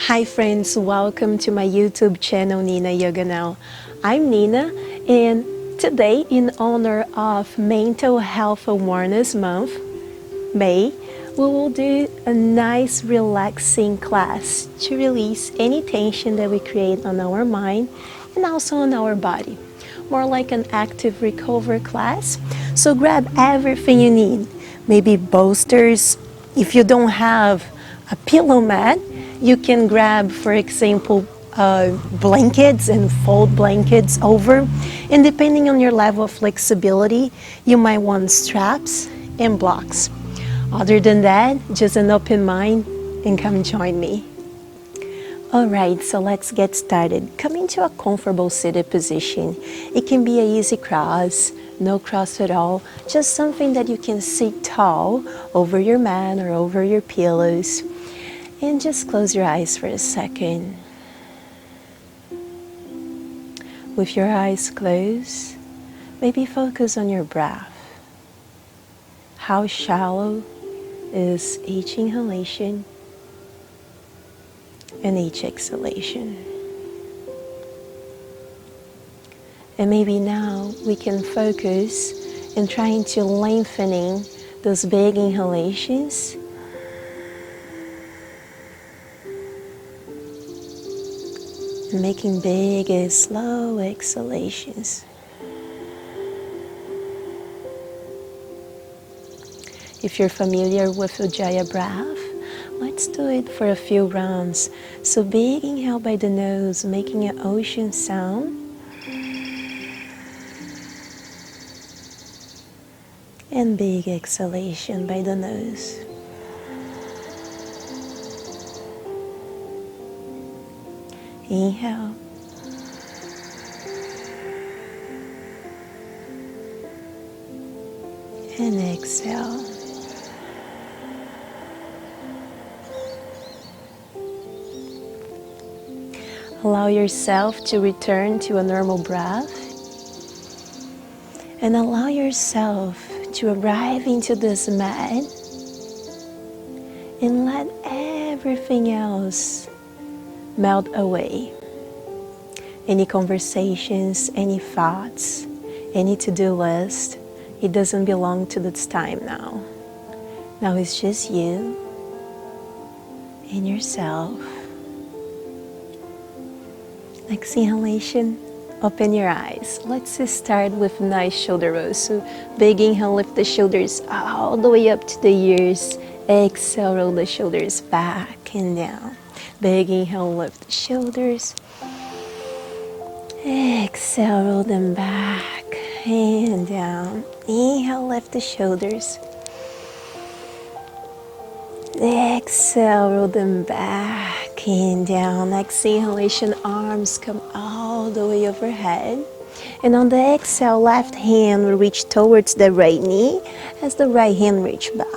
Hi friends, welcome to my YouTube channel NinaYogaNow. I'm Nina, and today, in honor of Mental Health Awareness Month, May, we will do a nice relaxing class to release any tension that we create on our mind and also on our body. More like an active recovery class. So grab everything you need, maybe bolsters. If you don't have a pillow mat, you can grab, for example, blankets and fold blankets over. And depending on your level of flexibility, you might want straps and blocks. Other than that, just an open mind and come join me. Alright, so let's get started. Come into a comfortable seated position. It can be an easy cross, no cross at all, just something that you can sit tall over your mat or over your pillows. And just close your eyes for a second. With your eyes closed, maybe focus on your breath. How shallow is each inhalation and each exhalation. And maybe now we can focus in trying to lengthening those big inhalations and making big and slow exhalations. If you're familiar with Ujjayi breath, let's do it for a few rounds. So big inhale by the nose, making an ocean sound. And big exhalation by the nose. Inhale. And exhale. Allow yourself to return to a normal breath and allow yourself to arrive into this mat and let everything else melt away. Any conversations, any thoughts, any to-do list, it doesn't belong to this time now. Now it's just you and yourself. Next inhalation, open your eyes. Let's just start with nice shoulder rolls. So big inhale, lift the shoulders all the way up to the ears. Exhale, roll the shoulders back and down. Big inhale, lift the shoulders. Exhale, roll them back and down. Inhale, lift the shoulders. Exhale, roll them back and down. Next inhalation, arms come all the way overhead. And on the exhale, left hand will reach towards the right knee as the right hand reach back.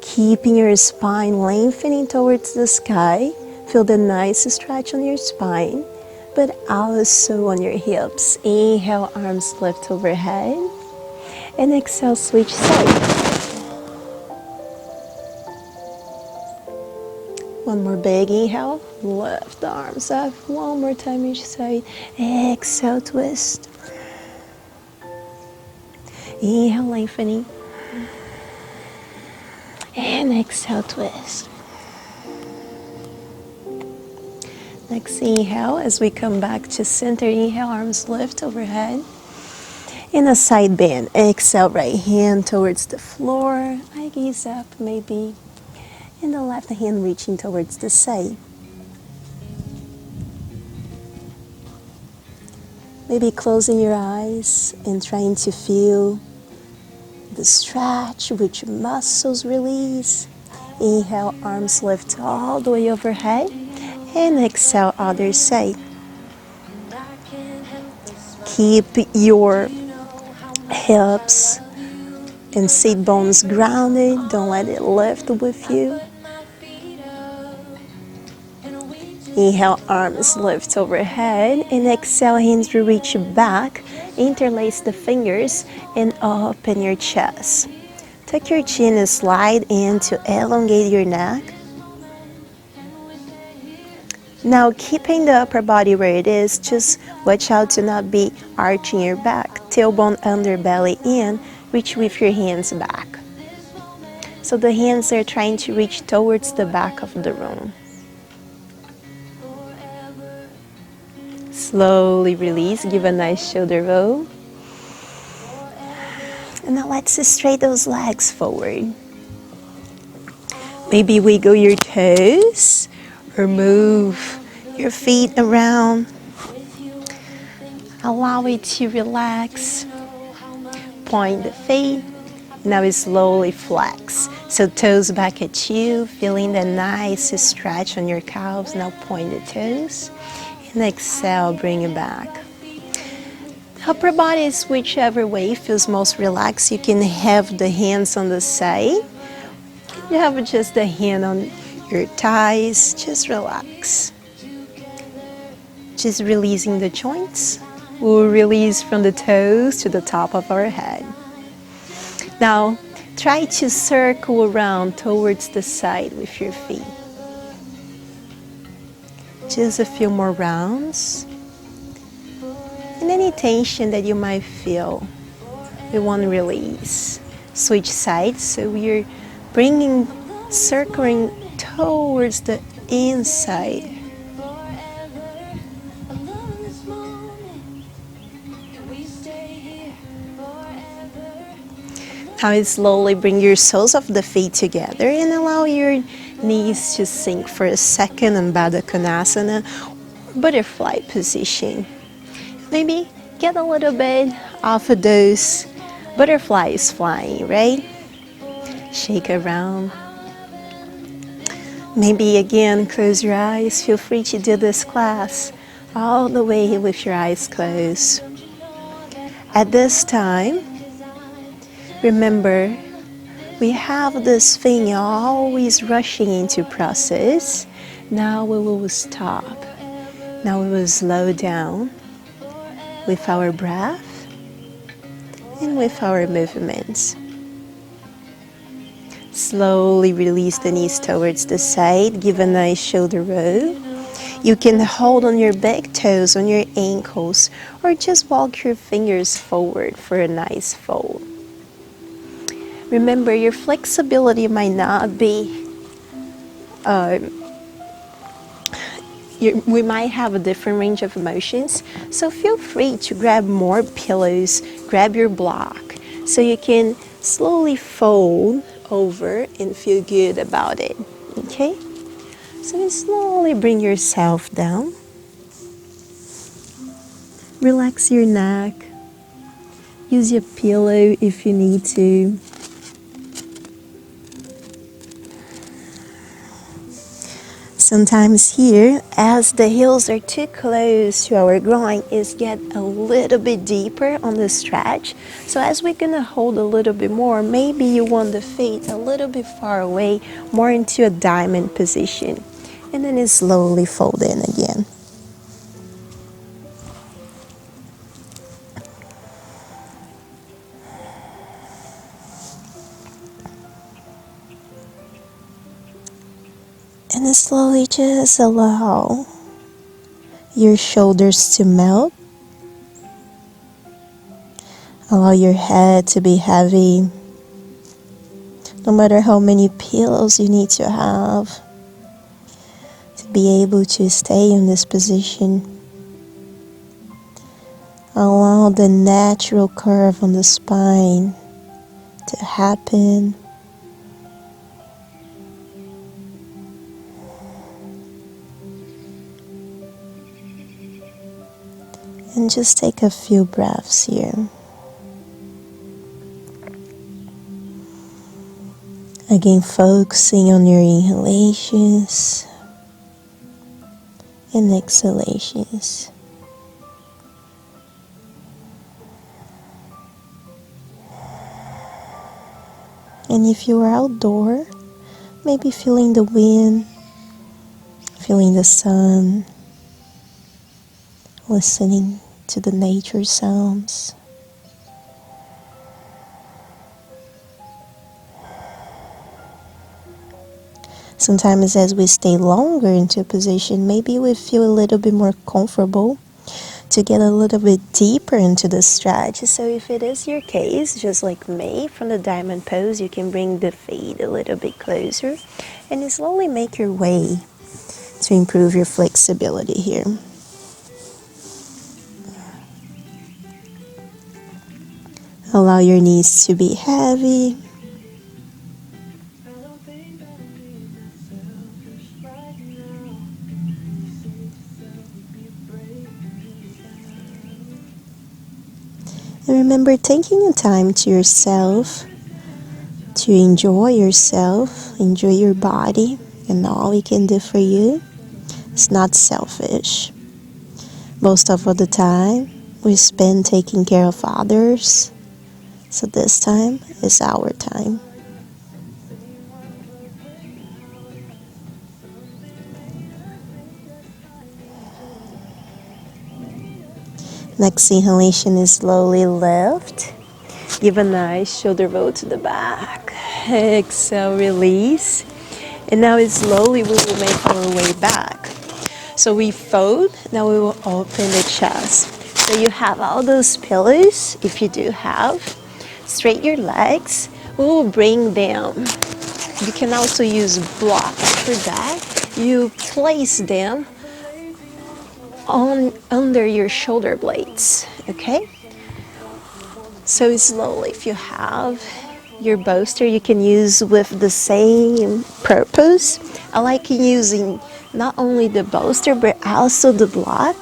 Keeping your spine lengthening towards the sky. Feel the nice stretch on your spine, but also on your hips. Inhale, arms lift overhead. And exhale, switch sides. One more big inhale, lift the arms up. One more time each side. Exhale, twist. Inhale, lengthening. And exhale, twist. Next inhale, as we come back to center, inhale, arms lift overhead. In a side bend, exhale, right hand towards the floor. I gaze up maybe. And the left hand reaching towards the side. Maybe closing your eyes and trying to feel the stretch, which muscles release. Inhale, arms lift all the way overhead. And exhale, other side. Keep your hips and sit bones grounded. Don't let it lift with you. Inhale, arms lift overhead, and exhale, hands will reach back, interlace the fingers, and open your chest. Tuck your chin and slide in to elongate your neck. Now, keeping the upper body where it is, just watch out to not be arching your back. Tailbone under, belly in, reach with your hands back. So the hands are trying to reach towards the back of the room. Slowly release, give a nice shoulder roll. And now let's straight those legs forward. Maybe wiggle your toes or move your feet around. Allow it to relax. Point the feet. Now slowly flex. So toes back at you, feeling the nice stretch on your calves. Now point the toes. And exhale, bring it back. Upper body is whichever way feels most relaxed. You can have the hands on the side. You have just the hand on your thighs. Just relax. Just releasing the joints. We'll release from the toes to the top of our head. Now, try to circle around towards the side with your feet. Just a few more rounds. And any tension that you might feel, we want to release. Switch sides, so we're circling towards the inside. Now slowly bring your soles of the feet together and allow your knees to sink for a second in Baddha Konasana, butterfly position. Maybe get a little bit off of those butterflies flying, right? Shake around. Maybe again, close your eyes. Feel free to do this class all the way with your eyes closed. At this time, remember, we have this thing always rushing into process. Now we will stop. Now we will slow down with our breath and with our movements. Slowly release the knees towards the side. Give a nice shoulder roll. You can hold on your big toes, on your ankles, or just walk your fingers forward for a nice fold. Remember, your flexibility might not be, we might have a different range of emotions, so feel free to grab more pillows, grab your block, so you can slowly fold over and feel good about it, okay? So slowly bring yourself down. Relax your neck. Use your pillow if you need to. Sometimes here, as the heels are too close to our groin, is get a little bit deeper on the stretch. So as we're gonna hold a little bit more, maybe you want the feet a little bit far away, more into a diamond position. And then slowly fold in again. And then slowly just allow your shoulders to melt. Allow your head to be heavy. No matter how many pillows you need to have to be able to stay in this position. Allow the natural curve on the spine to happen. And just take a few breaths here. Again, focusing on your inhalations and exhalations. And if you are outdoor, maybe feeling the wind, feeling the sun, listening to the nature sounds. Sometimes as we stay longer into a position, maybe we feel a little bit more comfortable to get a little bit deeper into the stretch. So if it is your case, just like me, from the diamond pose, you can bring the feet a little bit closer and you slowly make your way to improve your flexibility here. Allow your knees to be heavy. And remember, taking the time to yourself, to enjoy yourself, enjoy your body, and all it can do for you. It's not selfish. Most of the time, we spend taking care of others. So this time is our time. Next inhalation is slowly lift. Give a nice shoulder roll to the back. Exhale, release. And now slowly we will make our way back. So we fold, now we will open the chest. So you have all those pillows, if you do have. Straighten your legs. We will bring them. You can also use blocks for that. You place them under your shoulder blades, okay? So slowly, if you have your bolster, you can use with the same purpose. I like using not only the bolster, but also the block.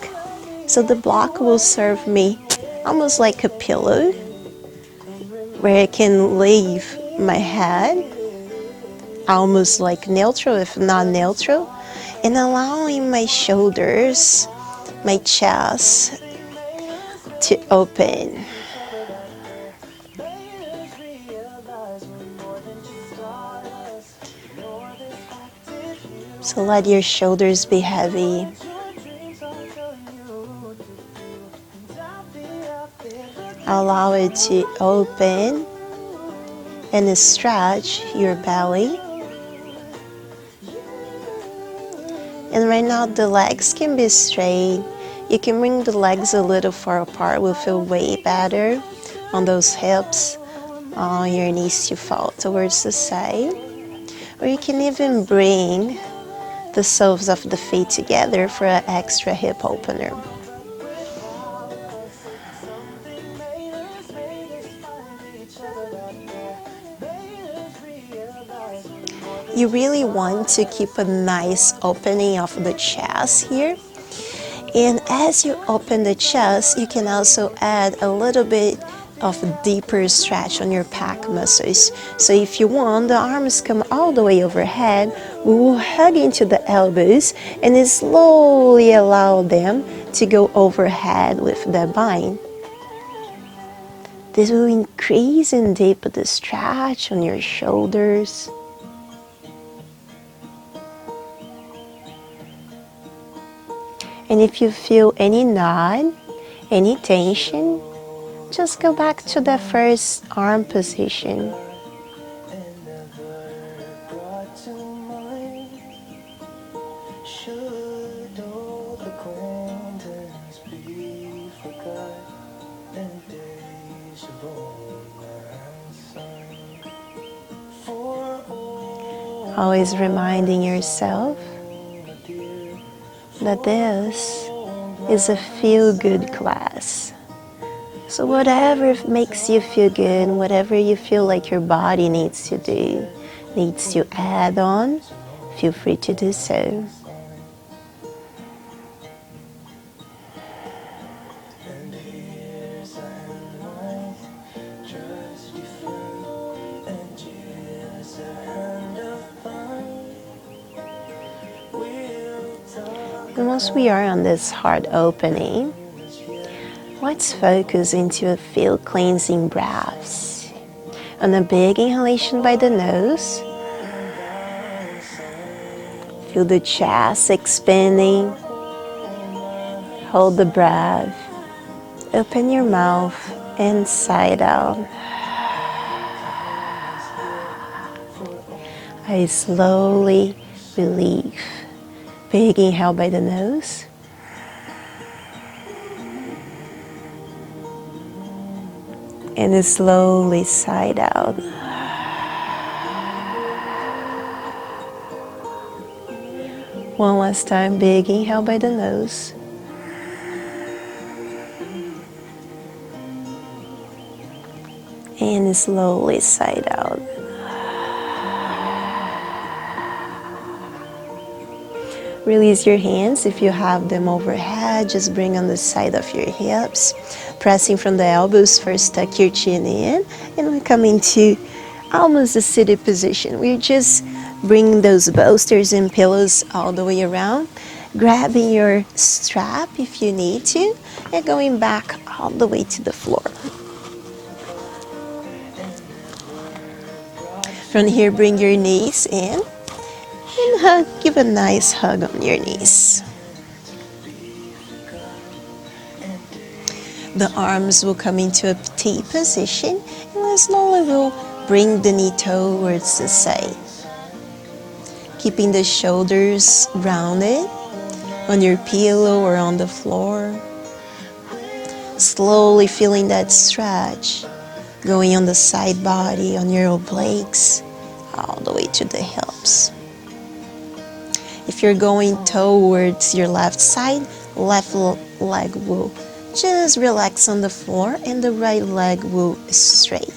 So the block will serve me almost like a pillow, where I can leave my head almost like neutral, if not neutral, and allowing my shoulders, my chest to open. So let your shoulders be heavy. Allow it to open and stretch your belly. And right now the legs can be straight. You can bring the legs a little far apart. Will feel way better on those hips. On your knees to fall towards the side. Or you can even bring the soles of the feet together for an extra hip opener. You really want to keep a nice opening of the chest here. And as you open the chest, you can also add a little bit of a deeper stretch on your pec muscles. So if you want, the arms come all the way overhead. We will hug into the elbows and slowly allow them to go overhead with the bind. This will increase and deepen the stretch on your shoulders. And if you feel any knot, any tension, just go back to the first arm position. Always reminding yourself that this is a feel-good class. So whatever makes you feel good, whatever you feel like your body needs to do, needs to add on, feel free to do so. And once we are on this heart opening, let's focus into a few cleansing breaths. On a big inhalation by the nose, feel the chest expanding. Hold the breath. Open your mouth inside out. I slowly relief. Big inhale by the nose. And then slowly sigh out. One last time, big inhale by the nose. And slowly sigh out. Release your hands if you have them overhead. Just bring on the side of your hips. Pressing from the elbows, first tuck your chin in. And we come into almost a seated position. We're just bringing those bolsters and pillows all the way around. Grabbing your strap if you need to. And going back all the way to the floor. From here, bring your knees in. And give a nice hug on your knees. The arms will come into a T position, and slowly we'll bring the knee towards the side. Keeping the shoulders rounded on your pillow or on the floor. Slowly feeling that stretch going on the side body, on your obliques, all the way to the hips. If you're going towards your left side, left leg will just relax on the floor and the right leg will straight.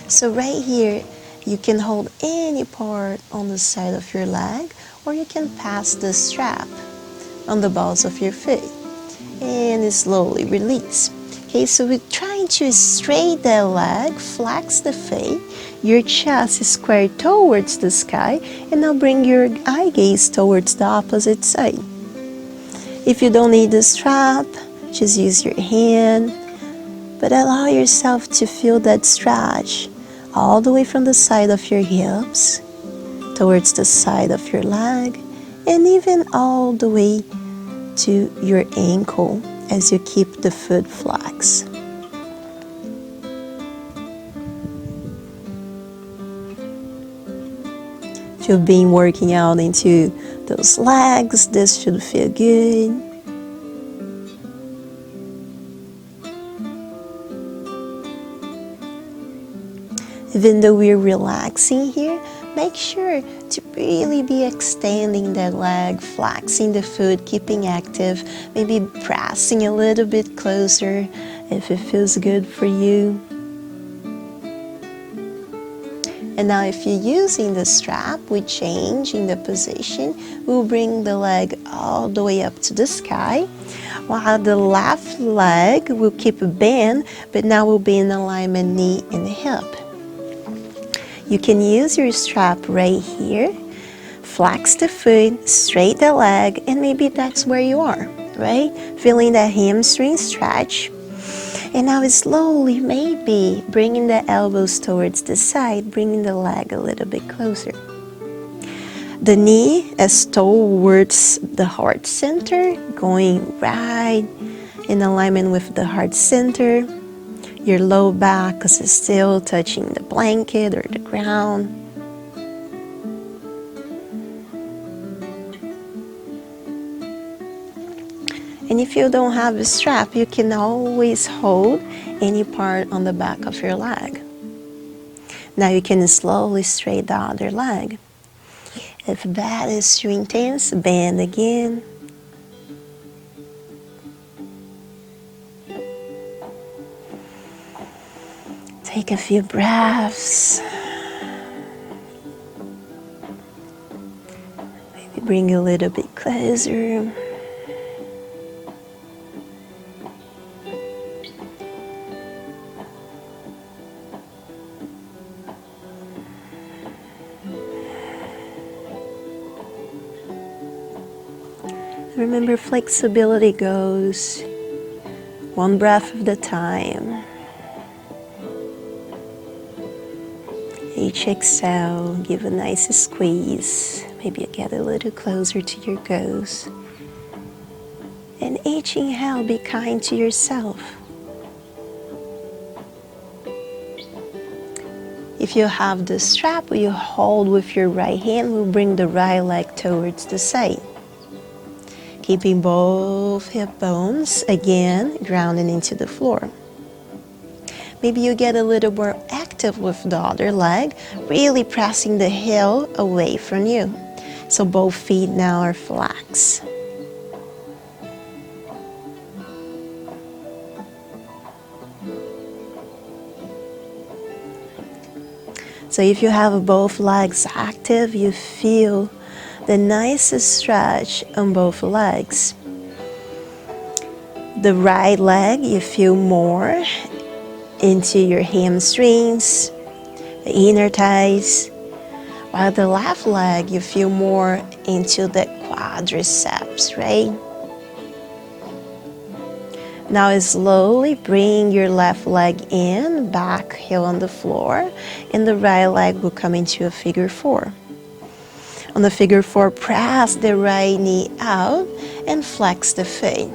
So right here, you can hold any part on the side of your leg, or you can pass the strap on the balls of your feet and slowly release. Okay, so we're trying to straighten the leg, flex the feet, your chest is squared towards the sky, and now bring your eye gaze towards the opposite side. If you don't need the strap, just use your hand, but allow yourself to feel that stretch all the way from the side of your hips towards the side of your leg, and even all the way to your ankle as you keep the foot flexed. If you've been working out into those legs, this should feel good. Even though we're relaxing here, make sure to really be extending that leg, flexing the foot, keeping active, maybe pressing a little bit closer if it feels good for you. And now if you're using the strap, we change in the position. We'll bring the leg all the way up to the sky, while the left leg will keep a bend, but now will be in alignment knee and hip. You can use your strap right here, flex the foot, straight the leg, and maybe that's where you are, right? Feeling that hamstring stretch. And now slowly, maybe bringing the elbows towards the side, bringing the leg a little bit closer. The knee is towards the heart center, going right in alignment with the heart center. Your low back is still touching the blanket or the ground. And if you don't have a strap, you can always hold any part on the back of your leg. Now you can slowly straighten the other leg. If that is too intense, bend again. Take a few breaths. Maybe bring a little bit closer. Remember, flexibility goes one breath at a time. Each exhale, give a nice squeeze. Maybe get a little closer to your goals. And each inhale, be kind to yourself. If you have the strap, you hold with your right hand, we'll bring the right leg towards the side. Keeping both hip bones, again, grounding into the floor. Maybe you get a little more active with the other leg, really pressing the heel away from you. So both feet now are flexed. So if you have both legs active, you feel the nicest stretch on both legs. The right leg, you feel more into your hamstrings, the inner thighs, while the left leg, you feel more into the quadriceps, right? Now slowly bring your left leg in, back heel on the floor, and the right leg will come into a figure 4. On the figure 4, press the right knee out and flex the feet.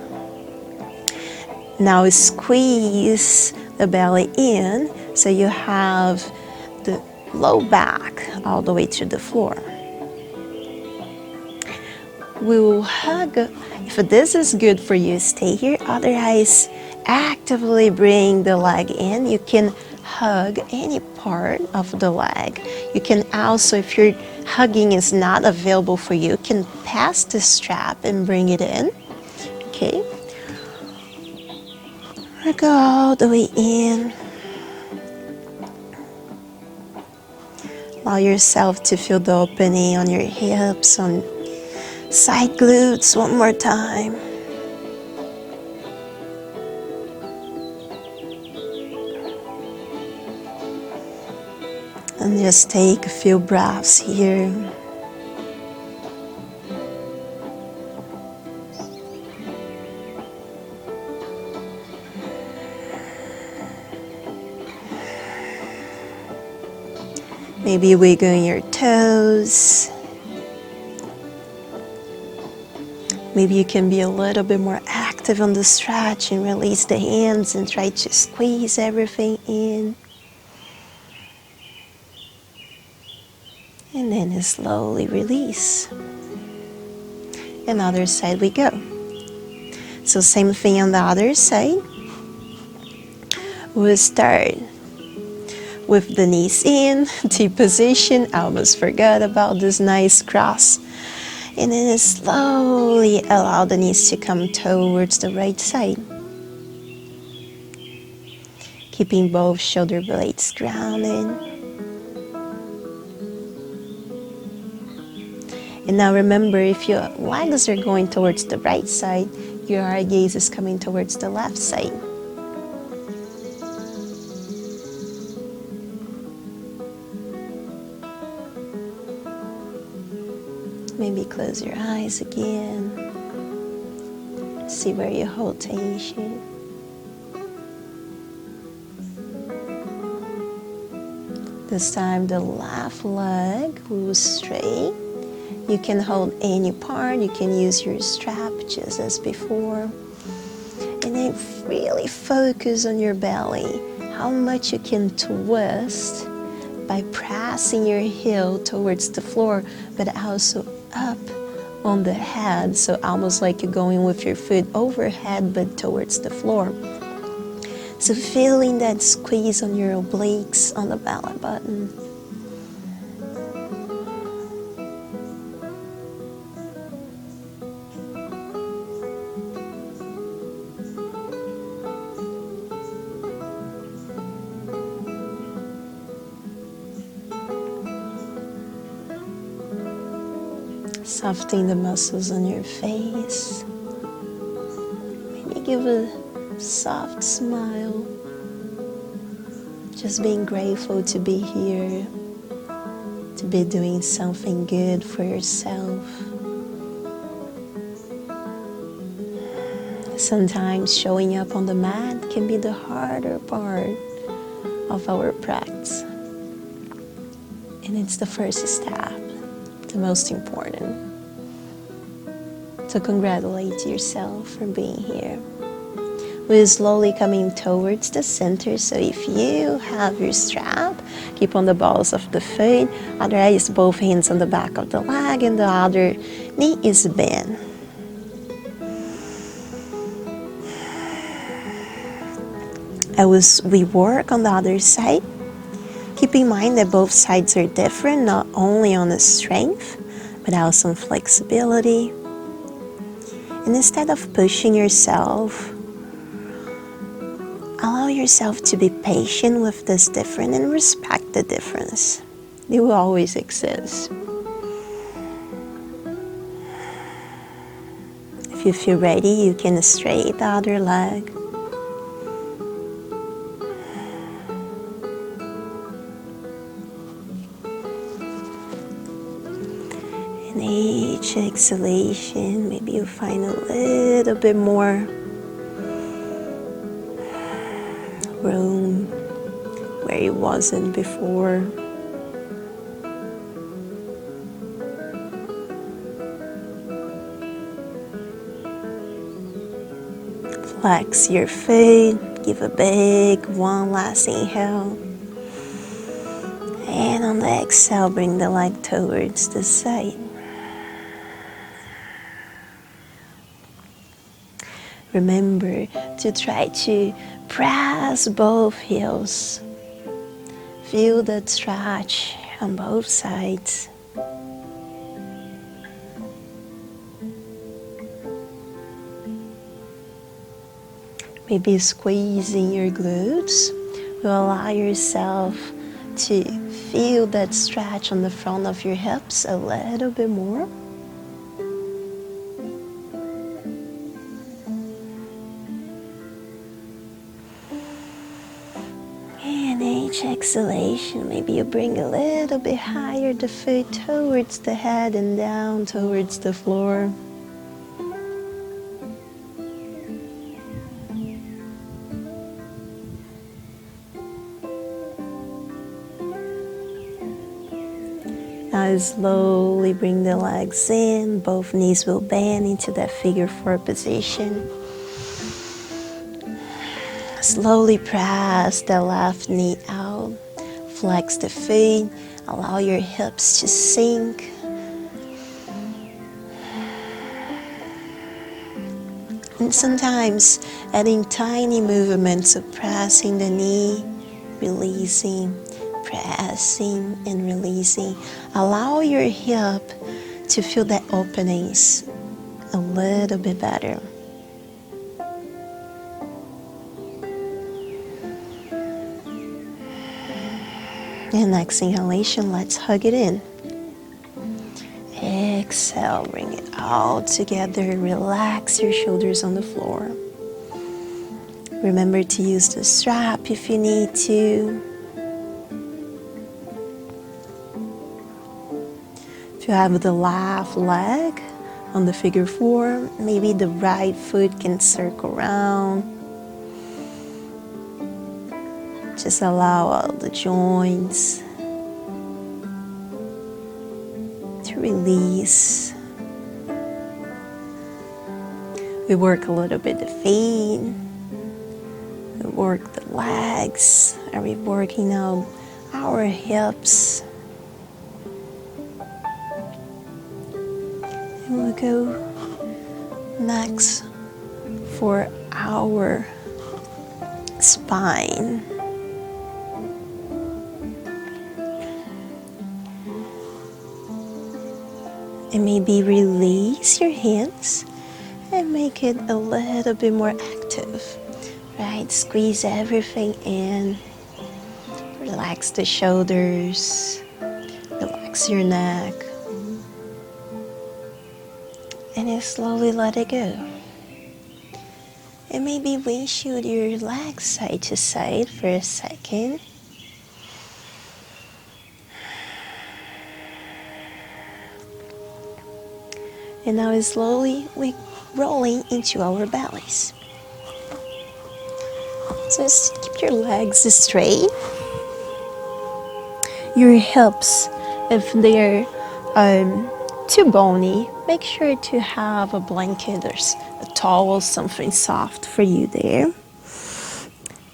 Now squeeze the belly in so you have the low back all the way to the floor. We will hug. If this is good for you, stay here. Otherwise, actively bring the leg in. You can hug any part of the leg. You can also, if your hugging is not available for you, you can pass the strap and bring it in. Okay. Or go all the way in. Allow yourself to feel the opening on your hips, on side glutes one more time. And just take a few breaths here. Maybe wiggling your toes. Maybe you can be a little bit more active on the stretch and release the hands and try to squeeze everything in. And then slowly release. And other side we go. So same thing on the other side. We'll start with the knees in, T position. I almost forgot about this nice cross. And then slowly allow the knees to come towards the right side. Keeping both shoulder blades grounded. And now remember, if your legs are going towards the right side, your eye gaze is coming towards the left side. Maybe close your eyes again. See where you hold tension. This time the left leg will straight. You can hold any part. You can use your strap just as before. And then really focus on your belly. How much you can twist by pressing your heel towards the floor, but also up on the head, so almost like you're going with your foot overhead but towards the floor. So feeling that squeeze on your obliques, on the belly button. Softening the muscles on your face. Maybe give a soft smile. Just being grateful to be here, to be doing something good for yourself. Sometimes showing up on the mat can be the harder part of our practice. And it's the first step, the most important. So congratulate yourself for being here. We're slowly coming towards the center, so if you have your strap, Keep on the balls of the foot. Otherwise, both hands on the back of the leg and the other knee is bent. As we work on the other side, keep in mind that both sides are different, not only on the strength, but also on flexibility. And instead of pushing yourself, allow yourself to be patient with this difference and respect the difference. It will always exist. If you feel ready, you can straighten the other leg. And each exhalation, maybe you find a little bit more room where it wasn't before. Flex your feet, give a big one last inhale. And on the exhale, bring the leg towards the side. Remember to try to press both heels. Feel that stretch on both sides. Maybe squeezing your glutes will allow yourself to feel that stretch on the front of your hips a little bit more. And each exhalation, maybe you bring a little bit higher the foot towards the head and down towards the floor. Now slowly bring the legs in, both knees will bend into that figure 4 position. Slowly press the left knee out, flex the feet, allow your hips to sink. And sometimes adding tiny movements of pressing the knee, releasing, pressing and releasing. Allow your hip to feel the openings a little bit better. And next inhalation, let's hug it in. Exhale, bring it all together. Relax your shoulders on the floor. Remember to use the strap if you need to. If you have the left leg on the figure 4, maybe the right foot can circle around. Just allow all the joints to release. We work a little bit the feet. We work the legs. Are we working out our hips? And we'll go next for our spine. And maybe release your hands and make it a little bit more active, right? Squeeze everything in. Relax the shoulders, relax your neck, and then slowly let it go. And maybe windshield your legs side to side for a second. And now slowly we're rolling into our bellies. So just keep your legs straight. Your hips, if they're too bony, make sure to have a blanket or a towel, something soft for you there.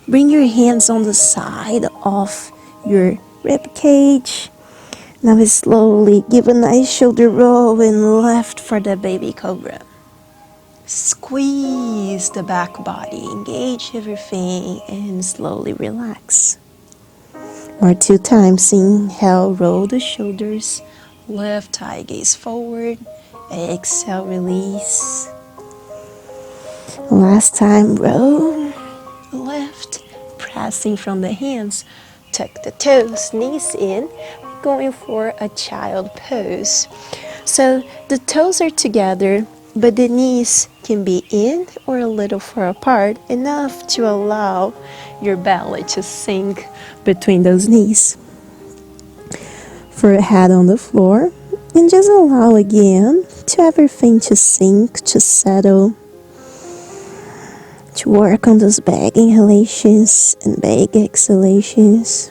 Bring your hands on the side of your rib cage. Now we slowly give a nice shoulder roll and lift for the baby cobra. Squeeze the back body, engage everything, and slowly relax. Or 2 times. Inhale, roll the shoulders, lift, eye gaze forward. Exhale, release. Last time, roll, lift, pressing from the hands. Tuck the toes, knees in. We're going for a child pose. So the toes are together, but the knees can be in or a little far apart, enough to allow your belly to sink between those knees. Forehead on the floor, and just allow again to everything to sink, to settle, to work on those big inhalations and big exhalations.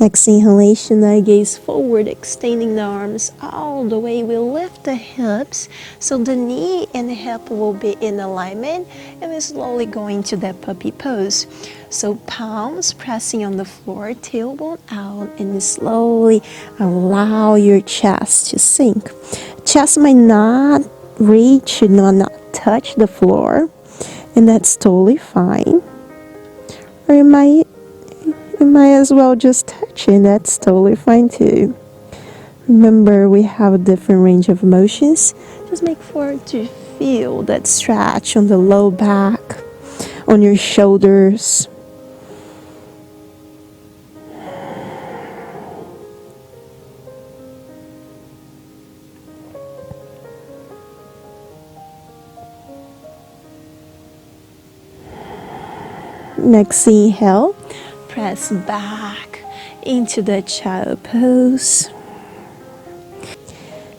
Next inhalation, I gaze forward, extending the arms all the way. We'll lift the hips so the knee and the hip will be in alignment, and we're slowly going to that puppy pose. So palms pressing on the floor, tailbone out, and slowly allow your chest to sink. Chest might not reach, not touch the floor, and that's totally fine. Or you might as well just touch it, that's totally fine too. Remember, we have a different range of emotions. Just make sure to feel that stretch on the low back, on your shoulders. Next inhale, press back into the child pose.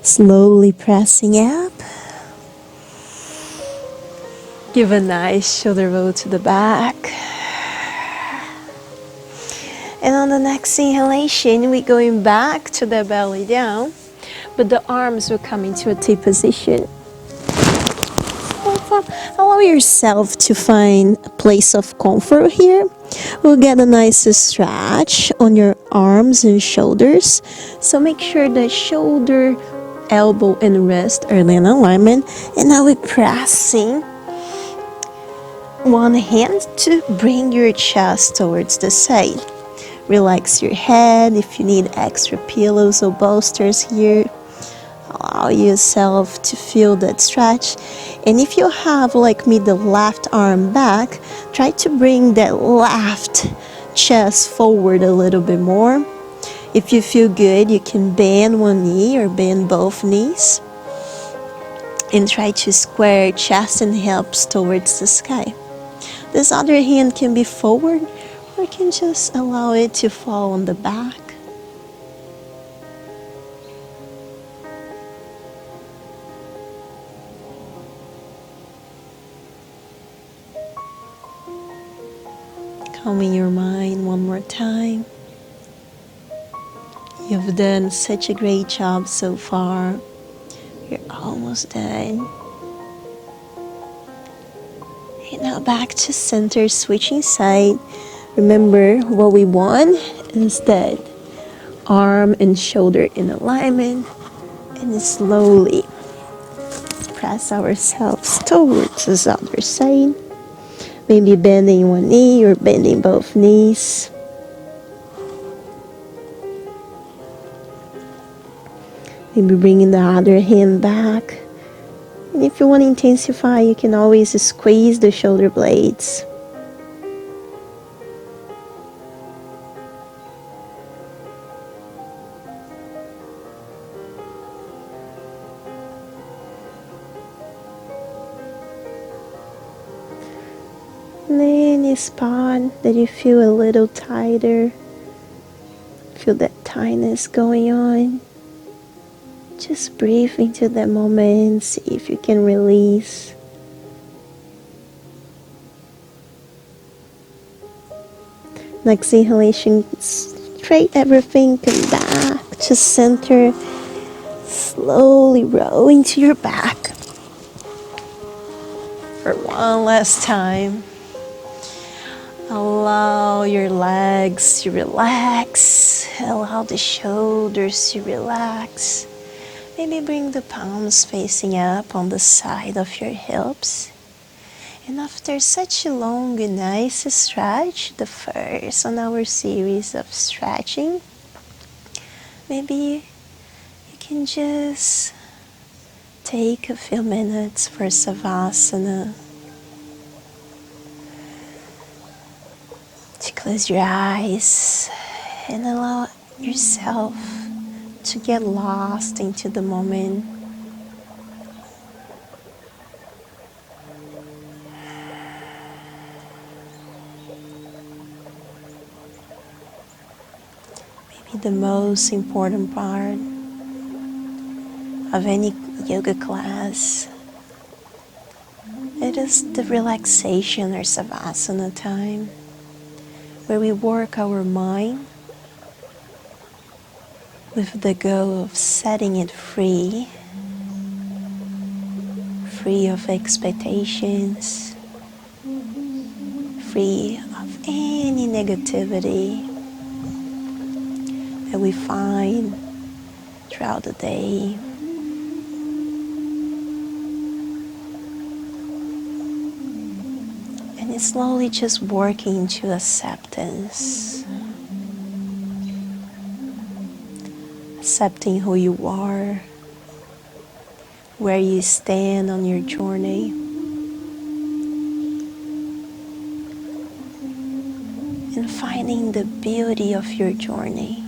Slowly pressing up. Give a nice shoulder roll to the back. And on the next inhalation, we're going back to the belly down, but the arms will come into a T position. Allow yourself to find a place of comfort here. We'll get a nice stretch on your arms and shoulders. So make sure that shoulder, elbow, and wrist are in alignment. And now we're pressing one hand to bring your chest towards the side. Relax your head. If you need extra pillows or bolsters here, allow yourself to feel that stretch. And if you have, like me, the left arm back, try to bring that left chest forward a little bit more. If you feel good, you can bend one knee or bend both knees. And try to square chest and hips towards the sky. This other hand can be forward, or you can just allow it to fall on the back. Calming your mind one more time. You've done such a great job so far. You're almost done. And now back to center, switching side. Remember, what we want is that arm and shoulder in alignment, and slowly press ourselves towards the other side. Maybe bending one knee or bending both knees. Maybe bringing the other hand back. And if you want to intensify, you can always squeeze the shoulder blades. And any spot that you feel a little tighter, feel that tightness going on, just breathe into that moment, see if you can release. Next inhalation, straight everything, come back to center, slowly roll into your back. For one last time. Allow your legs to relax. Allow the shoulders to relax. Maybe bring the palms facing up on the side of your hips. And after such a long and nice stretch, the first on our series of stretching, maybe you can just take a few minutes for Savasana. To close your eyes and allow yourself to get lost into the moment. Maybe the most important part of any yoga class, it is the relaxation or Savasana time, where we work our mind with the goal of setting it free of expectations, free of any negativity that we find throughout the day. And it's slowly just working to acceptance. Accepting who you are, where you stand on your journey. And finding the beauty of your journey.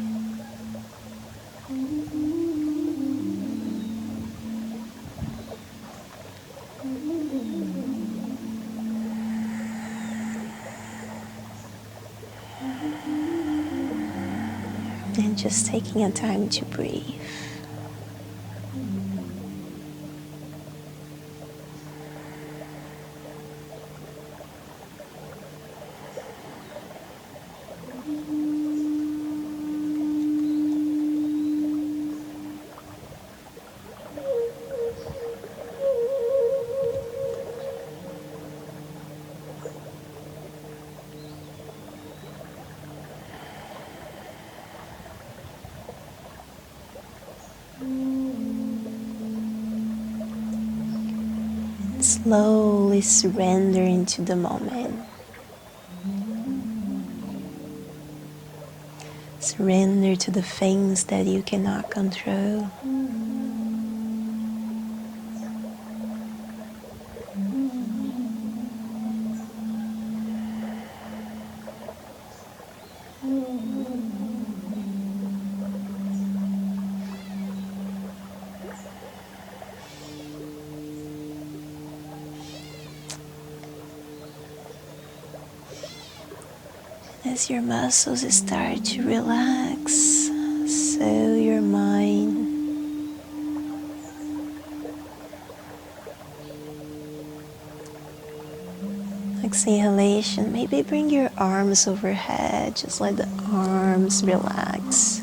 And just taking a time to breathe. Slowly surrender into the moment. Surrender to the things that you cannot control. As your muscles start to relax, so your mind. Exhalation, maybe bring your arms overhead, just let the arms relax.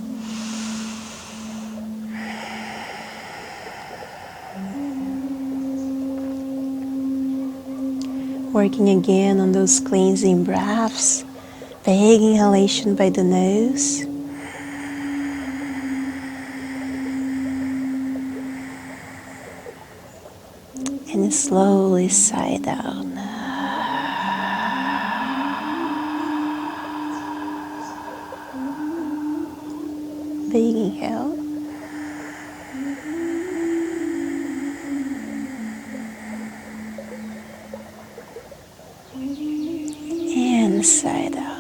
Working again on those cleansing breaths. Big inhalation by the nose. And slowly sigh down. Big inhale. And sigh down.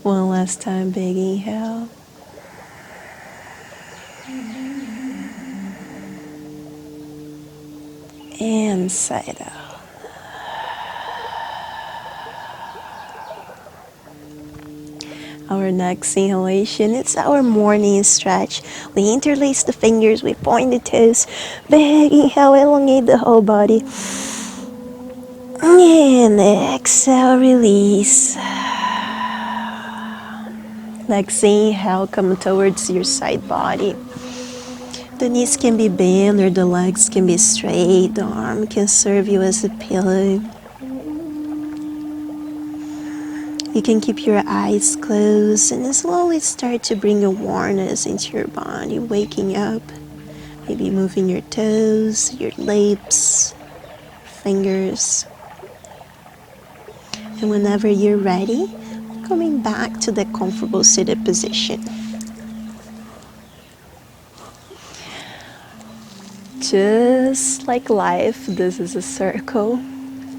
One last time, big inhale. And sigh down. Our next inhalation, it's our morning stretch. We interlace the fingers, we point the toes. Big inhale, elongate the whole body. And exhale, release. Next inhale, come towards your side body. The knees can be bent or the legs can be straight. The arm can serve you as a pillow. You can keep your eyes closed and slowly start to bring awareness into your body, waking up. Maybe moving your toes, your lips, fingers. And whenever you're ready, coming back to the comfortable seated position. Just like life, this is a circle.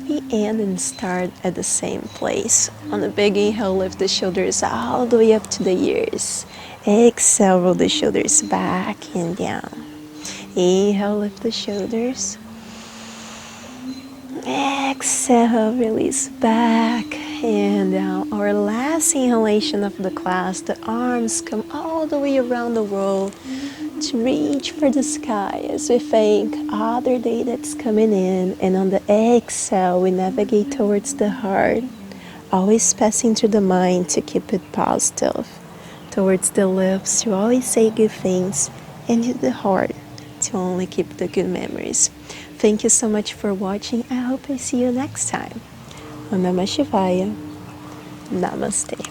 We end and start at the same place. On a big inhale, lift the shoulders all the way up to the ears. Exhale, roll the shoulders back and down. Inhale, lift the shoulders. Exhale, release back and down. Our last inhalation of the class, the arms come all the way around the world to reach for the sky as we thank other day that's coming in. And on the exhale, we navigate towards the heart, always passing through the mind to keep it positive. Towards the lips to always say good things, and to the heart to only keep the good memories. Thank you so much for watching. I hope I see you next time. Om Namah Shivaya. Namaste.